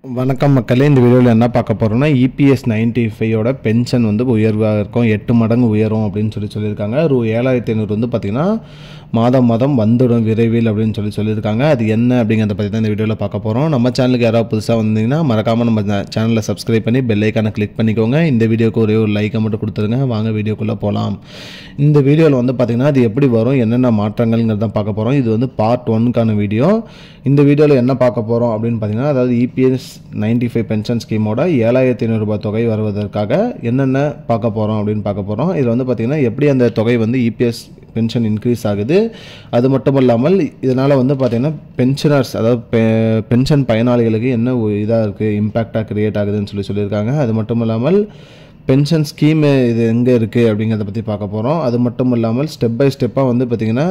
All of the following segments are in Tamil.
வணக்கம் மக்களே, இந்த வீடியோவில் என்ன பார்க்க போகிறோம்னா EPS 95ஓட பென்ஷன் வந்து உயர்வாக இருக்கும், 8 மடங்கு உயரும் அப்படின்னு சொல்லியிருக்காங்க. ரூ. 7500 வந்து பார்த்திங்கன்னா மாதம் வந்துடும் விரைவில் அப்படின்னு சொல்லியிருக்காங்க. அது என்ன அப்படிங்கிறத பற்றி தான் இந்த வீடியோவில் பார்க்க போகிறோம். நம்ம சேனலுக்கு யாராவது புதுசாக வந்தீங்கன்னா மறக்காமல் நம்ம சேனலை சப்ஸ்கிரைப் பண்ணி பெல் ஐக்கானை கிளிக் பண்ணிக்கோங்க. இந்த வீடியோக்கு ஒரே ஒரு லைக்கை மட்டும் கொடுத்துருங்க. வாங்க வீடியோக்குள்ளே போகலாம். இந்த வீடியோவில் வந்து பார்த்திங்கன்னா அது எப்படி வரும், என்னென்ன மாற்றங்கள்ங்கிறத பார்க்க போகிறோம். இது வந்து பார்ட் 1க்கான வீடியோ. இந்த வீடியோவில் என்ன பார்க்க போகிறோம் அப்படின்னு பார்த்திங்கன்னா, அதாவது EPS 95 பென்ஷன் ஸ்கீமோட 7500 ரூபாய் தொகை வருவதற்காக என்னென்ன பார்க்க போகிறோம் அப்படின்னு பார்க்க போகிறோம். இதில் வந்து பார்த்திங்கன்னா எப்படி அந்த தொகை வந்து EPS பென்ஷன் இன்க்ரீஸ் ஆகுது, அது மட்டும் இல்லாமல் இதனால் வந்து பார்த்திங்கன்னா பென்ஷனர்ஸ், அதாவது பென்ஷன் பயனாளிகளுக்கு என்ன இதாக இருக்குது, இம்பேக்டாக க்ரியேட் ஆகுதுன்னு சொல்லியிருக்காங்க. அது மட்டும் இல்லாமல் பென்ஷன் ஸ்கீமு இது எங்கே இருக்குது அப்படிங்கிறத பற்றி பார்க்க போகிறோம். அது மட்டும் இல்லாமல் ஸ்டெப் பை ஸ்டெப்பாக வந்து பார்த்திங்கன்னா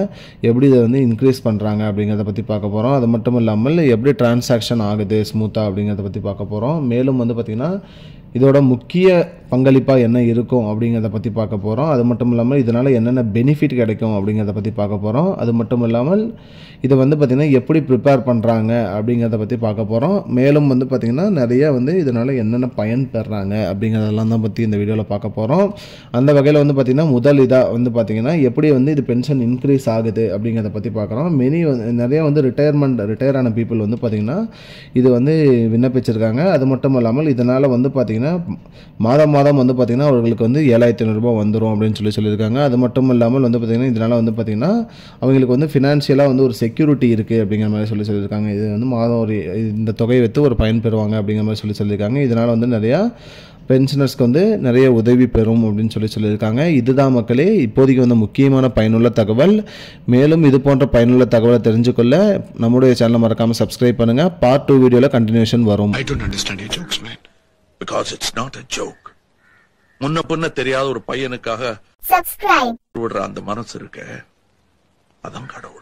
எப்படி இதை வந்து இன்க்ரீஸ் பண்ணுறாங்க அப்படிங்கிறத பற்றி பார்க்க போகிறோம். அது மட்டும் இல்லாமல் எப்படி டிரான்சாக்ஷன் ஆகுது ஸ்மூத்தாக அப்படிங்கிறத பற்றி பார்க்க போகிறோம். மேலும் வந்து பார்த்திங்கன்னா இதோட முக்கிய பங்களிப்பாக என்ன இருக்கும் அப்படிங்கிறத பற்றி பார்க்க போகிறோம். அது மட்டும் இல்லாமல் இதனால் என்னென்ன பெனிஃபிட் கிடைக்கும் அப்படிங்கிறத பற்றி பார்க்க போகிறோம். அது மட்டும் இல்லாமல் இதை வந்து பார்த்திங்கன்னா எப்படி ப்ரிப்பேர் பண்ணுறாங்க அப்படிங்கிறத பற்றி பார்க்க போகிறோம். மேலும் வந்து பார்த்திங்கன்னா நிறைய வந்து இதனால் என்னென்ன பயன் பெறாங்க அப்படிங்கிறதெல்லாம் தான் பற்றி இந்த வீடியோவில் பார்க்க போகிறோம். அந்த வகையில் வந்து பார்த்திங்கன்னா முதல் இதாக வந்து பார்த்திங்கன்னா எப்படி வந்து இது பென்ஷன் இன்க்ரீஸ் ஆகுது அப்படிங்கிறத பற்றி பார்க்குறோம். நிறைய வந்து ரிட்டையர் ஆன பீப்புள் வந்து பார்த்திங்கன்னா இது வந்து விண்ணப்பிச்சிருக்காங்க. அது மட்டும் இல்லாமல் இதனால் வந்து பார்த்திங்கன்னா மாதம் வந்து பார்த்திங்கன்னா அவர்களுக்கு வந்து 7500 ரூபாய் வந்துடும் அப்படின்னு சொல்லியிருக்காங்க. அது மட்டும் இல்லாமல் வந்து பார்த்திங்கன்னா இதனால் வந்து பார்த்திங்கன்னா அவங்களுக்கு வந்து ஃபினான்ஷியலாக வந்து ஒரு செக்யூரிட்டி இருக்குது அப்படிங்கிற மாதிரி சொல்லியிருக்காங்க. இது வந்து மாதம் இந்த தொகையை வைத்து ஒரு பயன் பெறுவாங்க அப்படிங்கிற மாதிரி சொல்லியிருக்காங்க. இதனால் வந்து நிறையா பென்ஷனர்ஸ்க்கு வந்து நிறைய உதவி பெறும் அப்படின்னு சொல்லியிருக்காங்க. இதுதான் மக்களே இப்போதைக்கு வந்து முக்கியமான பயனுள்ள தகவல். மேலும் இது போன்ற பயனுள்ள தகவலை தெரிஞ்சுக்கொள்ள நம்முடைய சேனலை மறக்காமல் சப்ஸ்கிரைப் பண்ணுங்கள். பார்ட் 2 வீடியோவில் கண்டினியூஷன் வரும். I don't understand your jokes, man. Because it's not a joke. முன்ன பின்ன தெரியாத ஒரு பையனுக்காக subscribe விடுற அந்த மனசு இருக்க, அதான் கடவுள்.